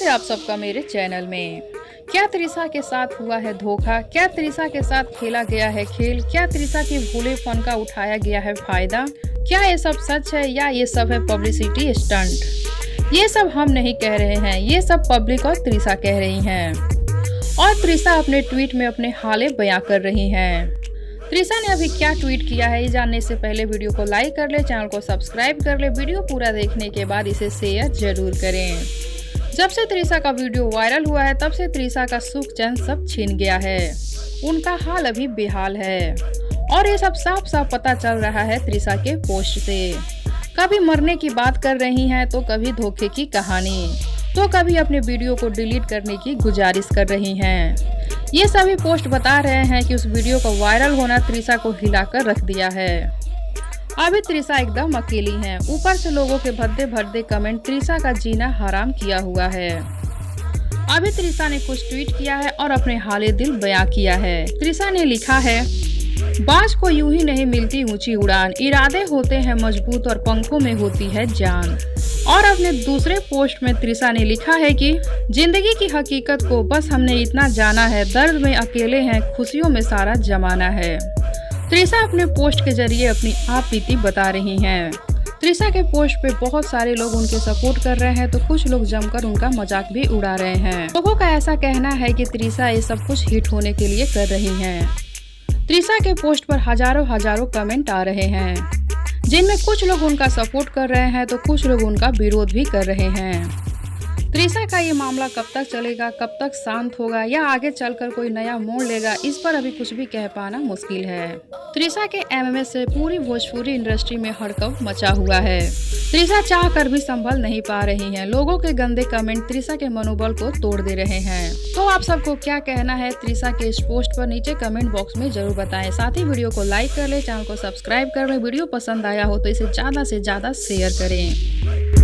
है आप सबका मेरे चैनल में। क्या त्रिशा के साथ हुआ है धोखा? क्या त्रिशा के साथ खेला गया है खेल? क्या त्रिशा के भोलेपन का उठाया गया है फायदा? क्या ये सब सच है या ये सब है पब्लिसिटी स्टंट? ये सब हम नहीं कह रहे हैं, ये सब पब्लिक और त्रिशा कह रही हैं। और त्रिशा अपने ट्वीट में अपने हाले बयां कर रही हैं। त्रिशा ने अभी क्या ट्वीट किया है, ये जानने से पहले वीडियो को लाइक कर ले, चैनल को सब्सक्राइब कर ले। वीडियो पूरा देखने के बाद इसे शेयर जरूर करें। जब से त्रिशा का वीडियो वायरल हुआ है तब से त्रिशा का सुख चैन सब छीन गया है। उनका हाल अभी बेहाल है और ये सब साफ साफ पता चल रहा है त्रिशा के पोस्ट से। कभी मरने की बात कर रही हैं तो कभी धोखे की कहानी, तो कभी अपने वीडियो को डिलीट करने की गुजारिश कर रही हैं। ये सभी पोस्ट बता रहे हैं कि उस वीडियो का वायरल होना त्रिशा को हिलाकर रख दिया है। अभी त्रिशा एकदम अकेली हैं। ऊपर से लोगों के भद्दे भद्दे कमेंट त्रिशा का जीना हराम किया हुआ है। अभी त्रिशा ने कुछ ट्वीट किया है और अपने हाले दिल बयां किया है। त्रिशा ने लिखा है, बाज को यूं ही नहीं मिलती ऊंची उड़ान, इरादे होते हैं मजबूत और पंखों में होती है जान। और अपने दूसरे पोस्ट में त्रिशा ने लिखा है कि जिंदगी की हकीकत को बस हमने इतना जाना है, दर्द में अकेले हैं, खुशियों में सारा जमाना है। त्रिशा अपने पोस्ट के जरिए अपनी आप बीती बता रही हैं। त्रिशा के पोस्ट पे बहुत सारे लोग उनके सपोर्ट कर रहे हैं तो कुछ लोग जमकर उनका मजाक भी उड़ा रहे हैं। लोगों का ऐसा कहना है कि त्रिशा ये सब कुछ हिट होने के लिए कर रही हैं। त्रिशा के पोस्ट पर हजारों कमेंट आ रहे हैं, जिनमें कुछ लोग उनका सपोर्ट कर रहे हैं तो कुछ लोग उनका विरोध भी कर रहे हैं। त्रिशा का ये मामला कब तक चलेगा, कब तक शांत होगा या आगे चलकर कोई नया मोड़ लेगा, इस पर अभी कुछ भी कह पाना मुश्किल है। त्रिशा के एमएमएस से पूरी भोजपुरी इंडस्ट्री में हड़कंप मचा हुआ है। त्रिशा चाह कर भी संभल नहीं पा रही हैं। लोगों के गंदे कमेंट त्रिशा के मनोबल को तोड़ दे रहे हैं। तो आप सबको क्या कहना है त्रिशा के इस पोस्ट पर नीचे कमेंट बॉक्स में जरूर बताएं। साथ ही वीडियो को लाइक कर ले, चैनल को सब्सक्राइब कर ले। वीडियो पसंद आया हो तो इसे ज्यादा से ज्यादा शेयर करें।